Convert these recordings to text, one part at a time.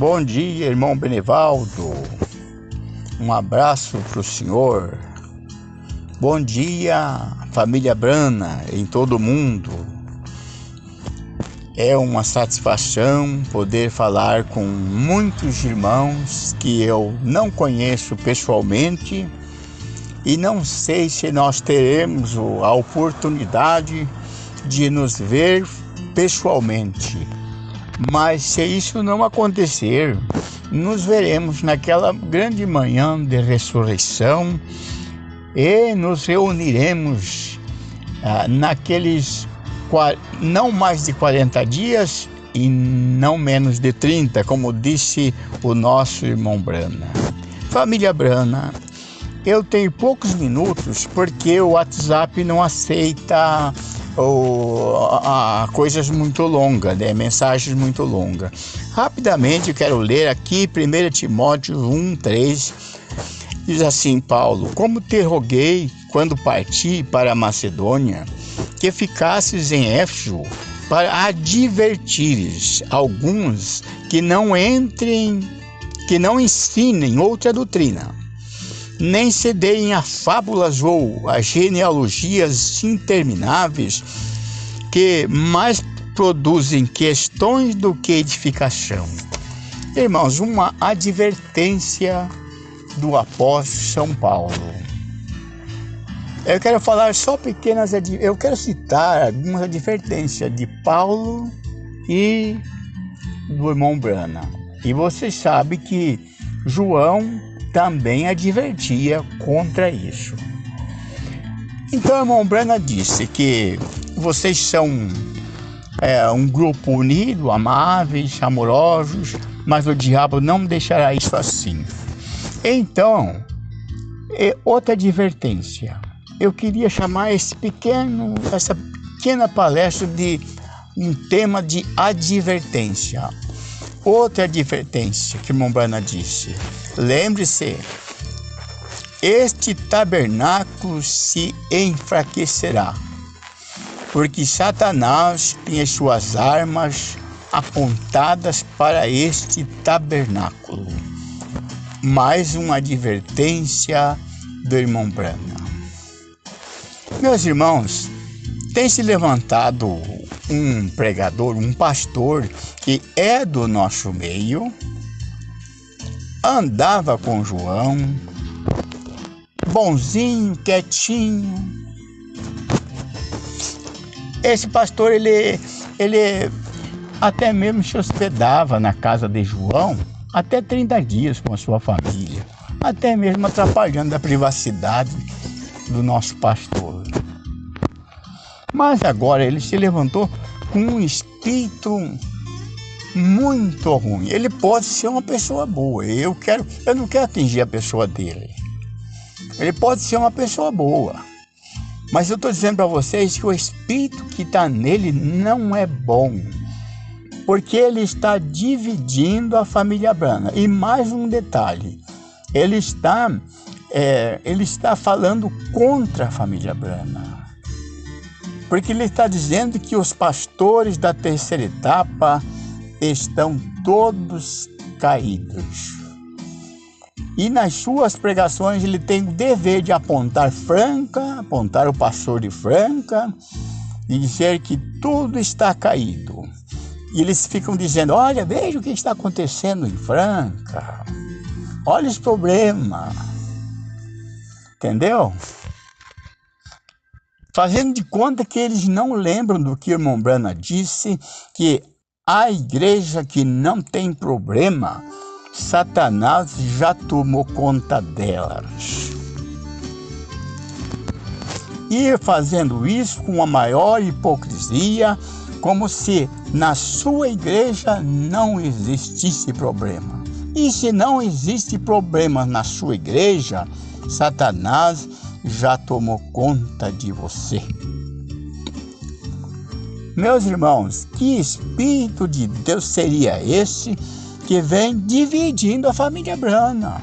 Bom dia, irmão Benivaldo. Um abraço para o senhor. Bom dia, família Brana em todo o mundo. É uma satisfação poder falar com muitos irmãos que eu não conheço pessoalmente e não sei se nós teremos a oportunidade de nos ver pessoalmente. Mas se isso não acontecer, nos veremos naquela grande manhã de ressurreição e nos reuniremos naqueles não mais de 40 dias e não menos de 30, como disse o nosso irmão Brana. Família Brana, eu tenho poucos minutos porque o WhatsApp não aceita coisas muito longas, né? Mensagens muito longas. Rapidamente eu quero ler aqui 1 Timóteo 1:3. Diz assim: Paulo, como te roguei quando parti para a Macedônia, que ficasses em Éfeso para advertires alguns que não ensinem outra doutrina, nem se deem a fábulas ou a genealogias intermináveis, que mais produzem questões do que edificação. Irmãos, uma advertência do apóstolo São Paulo. Eu quero falar só eu quero citar algumas advertências de Paulo e do irmão Brana. E vocês sabem que João também advertia contra isso. Então, o irmão Brana disse que vocês são um grupo unido, amáveis, amorosos, mas o diabo não deixará isso assim. Então, outra advertência. Eu queria chamar essa pequena palestra de um tema de advertência. Outra advertência que o irmão Brana disse: lembre-se, este tabernáculo se enfraquecerá, porque Satanás tem as suas armas apontadas para este tabernáculo. Mais uma advertência do irmão Brana. Meus irmãos, tem se levantado um pregador, um pastor que é do nosso meio, andava com João, bonzinho, quietinho. Esse pastor, ele até mesmo se hospedava na casa de João até 30 dias com a sua família, até mesmo atrapalhando a privacidade do nosso pastor. Mas agora ele se levantou com um espírito muito ruim. Ele pode ser uma pessoa boa. Eu não quero atingir a pessoa dele. Ele pode ser uma pessoa boa. Mas eu estou dizendo para vocês que o espírito que está nele não é bom. Porque ele está dividindo a família Brana. E mais um detalhe. Ele está falando contra a família Brana. Porque ele está dizendo que os pastores da terceira etapa estão todos caídos. E nas suas pregações ele tem o dever de apontar o pastor de Franca e dizer que tudo está caído. E eles ficam dizendo: olha, veja o que está acontecendo em Franca. Olha os problemas. Entendeu? Fazendo de conta que eles não lembram do que o irmão Brana disse, que a igreja que não tem problema, Satanás já tomou conta delas. E fazendo isso com a maior hipocrisia, como se na sua igreja não existisse problema. E se não existe problema na sua igreja, Satanás já tomou conta de você. Meus irmãos, que espírito de Deus seria esse que vem dividindo a família Brana?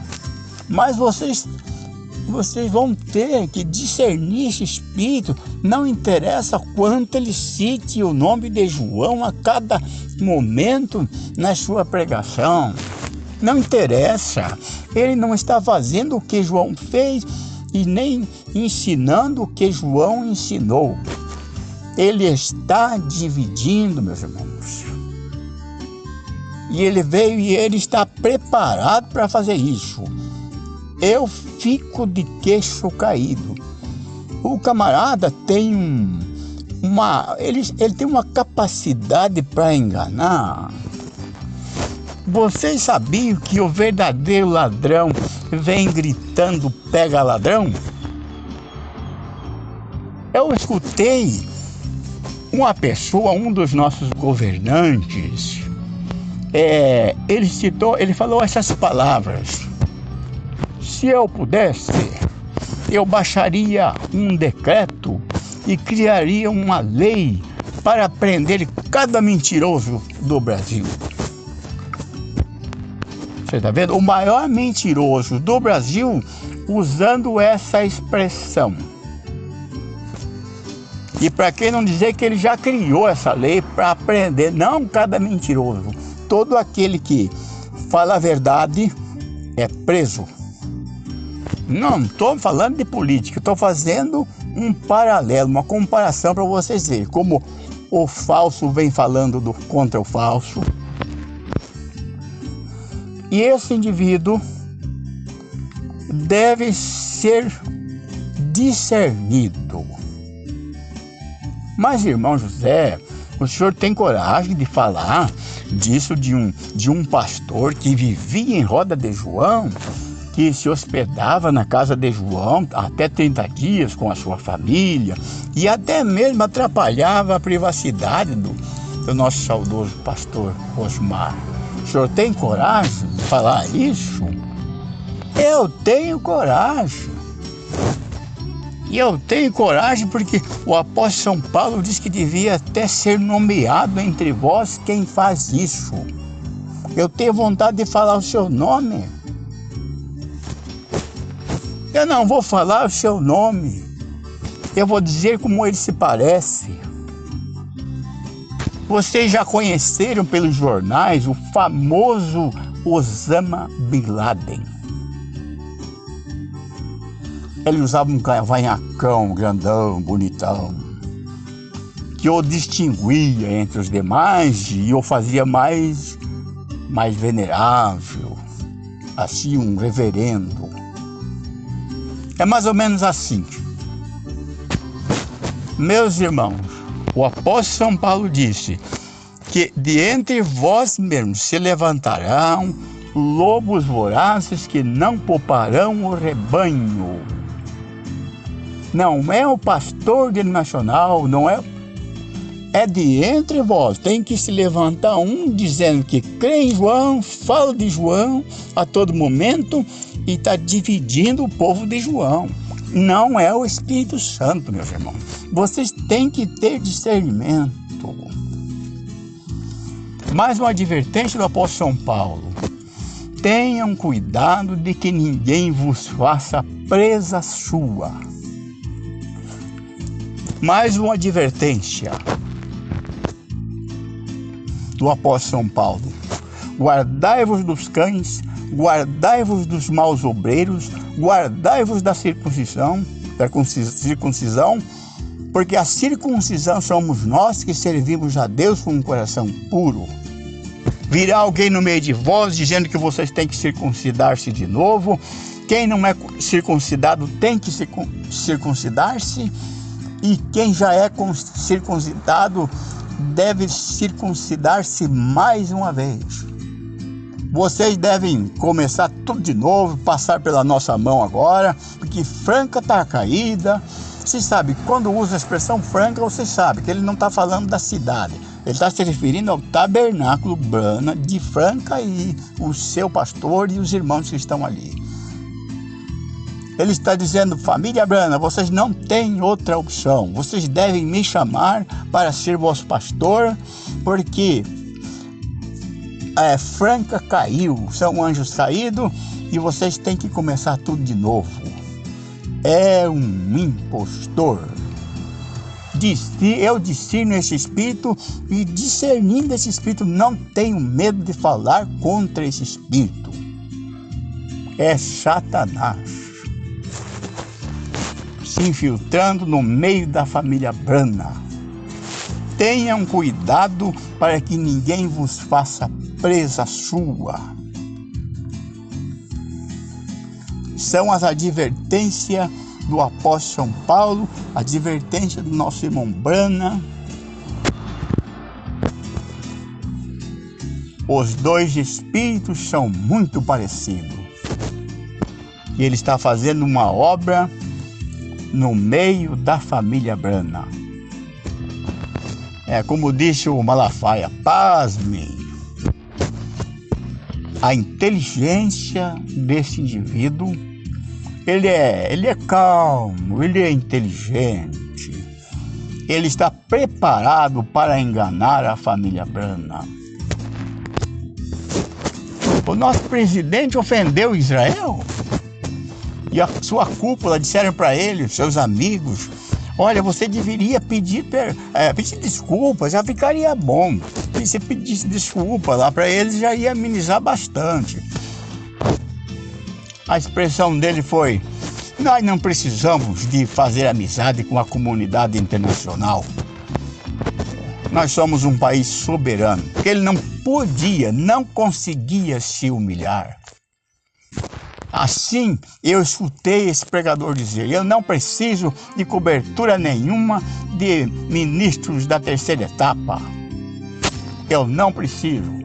Mas vocês vocês vão ter que discernir esse espírito. Não interessa quanto ele cite o nome de João a cada momento na sua pregação. Não interessa. Ele não está fazendo o que João fez e nem ensinando o que João ensinou. Ele está dividindo, meus irmãos. E ele veio e ele está preparado para fazer isso. Eu fico de queixo caído. O camarada tem ele tem uma capacidade para enganar. Vocês sabiam que o verdadeiro ladrão vem gritando, pega ladrão? Eu escutei uma pessoa, um dos nossos governantes, ele falou essas palavras: se eu pudesse, eu baixaria um decreto e criaria uma lei para prender cada mentiroso do Brasil. Você está vendo? O maior mentiroso do Brasil usando essa expressão. E para quem não dizer que ele já criou essa lei para prender, não cada mentiroso, todo aquele que fala a verdade é preso. Não estou falando de política, estou fazendo um paralelo, uma comparação para vocês verem como o falso vem falando contra o falso. E esse indivíduo deve ser discernido. Mas, irmão José, o senhor tem coragem de falar disso de um pastor que vivia em roda de João, que se hospedava na casa de João até 30 dias com a sua família e até mesmo atrapalhava a privacidade do nosso saudoso pastor Osmar. O senhor tem coragem de falar isso? Eu tenho coragem. E eu tenho coragem porque o apóstolo São Paulo diz que devia até ser nomeado entre vós quem faz isso. Eu tenho vontade de falar o seu nome. Eu não vou falar o seu nome. Eu vou dizer como ele se parece. Vocês já conheceram pelos jornais o famoso Osama Bin Laden. Ele usava um cavanhacão grandão, bonitão, que o distinguia entre os demais e o fazia mais venerável, assim, um reverendo. É mais ou menos assim. Meus irmãos, o apóstolo São Paulo disse que de entre vós mesmos se levantarão lobos vorazes que não pouparão o rebanho. Não é o pastor denominacional, não é. É de entre vós. Tem que se levantar um dizendo que crê em João, fala de João a todo momento e está dividindo o povo de João. Não é o Espírito Santo, meus irmãos. Vocês têm que ter discernimento. Mais uma advertência do apóstolo São Paulo: tenham cuidado de que ninguém vos faça presa sua. Mais uma advertência do apóstolo São Paulo: guardai-vos dos cães, guardai-vos dos maus obreiros, guardai-vos da circuncisão, porque a circuncisão somos nós que servimos a Deus com um coração puro. Virá alguém no meio de vós dizendo que vocês têm que circuncidar-se de novo. Quem não é circuncidado tem que circuncidar-se, e quem já é circuncidado deve circuncidar-se mais uma vez. Vocês devem começar tudo de novo, passar pela nossa mão agora, porque Franca está caída. Você sabe, quando usa a expressão Franca, você sabe que ele não está falando da cidade. Ele está se referindo ao tabernáculo Brana de Franca e o seu pastor e os irmãos que estão ali. Ele está dizendo: família Brana, vocês não têm outra opção. Vocês devem me chamar para ser vosso pastor, porque Franca caiu, são anjos caídos, e vocês têm que começar tudo de novo. é um impostor. Eu discerno esse espírito e, discernindo esse espírito, não tenho medo de falar contra esse espírito. É Satanás se infiltrando no meio da família Brana. Tenham cuidado para que ninguém vos faça presa sua. São as advertências do apóstolo São Paulo, a advertência do nosso irmão Brana. Os dois espíritos são muito parecidos. E ele está fazendo uma obra no meio da família Brana. É como disse o Malafaia, pasmem. A inteligência desse indivíduo, ele é calmo, ele é inteligente. Ele está preparado para enganar a família Brana. O nosso presidente ofendeu Israel. E a sua cúpula disseram para ele, seus amigos, olha, você deveria pedir desculpas, já ficaria bom. Se você pedisse desculpa lá para eles, já ia amenizar bastante. A expressão dele foi: nós não precisamos de fazer amizade com a comunidade internacional. Nós somos um país soberano. Ele não conseguia se humilhar. Assim, eu escutei esse pregador dizer: eu não preciso de cobertura nenhuma de ministros da terceira etapa. Eu não preciso.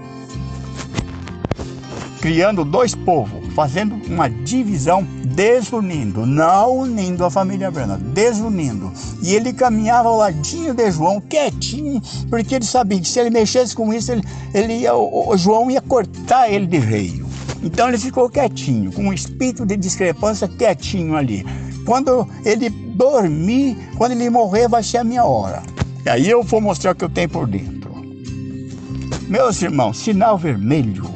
Criando dois povos, fazendo uma divisão, desunindo, não unindo a família Brana, desunindo. E ele caminhava ao ladinho de João, quietinho, porque ele sabia que se ele mexesse com isso, o João ia cortar ele de veio. Então ele ficou quietinho, com um espírito de discrepância quietinho ali. Quando ele dormir, quando ele morrer, vai ser a minha hora. E aí eu vou mostrar o que eu tenho por dentro. Meus irmãos, sinal vermelho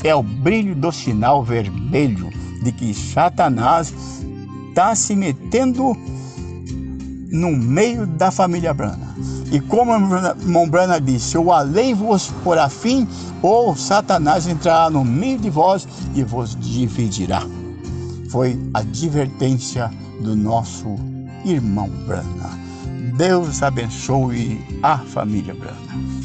é o brilho do sinal vermelho de que Satanás está se metendo no meio da família Brana. E como a irmã Brana disse, ou a lei vos porá fim, ou Satanás entrará no meio de vós e vos dividirá. Foi a advertência do nosso irmão Brana. Deus abençoe a família Brana.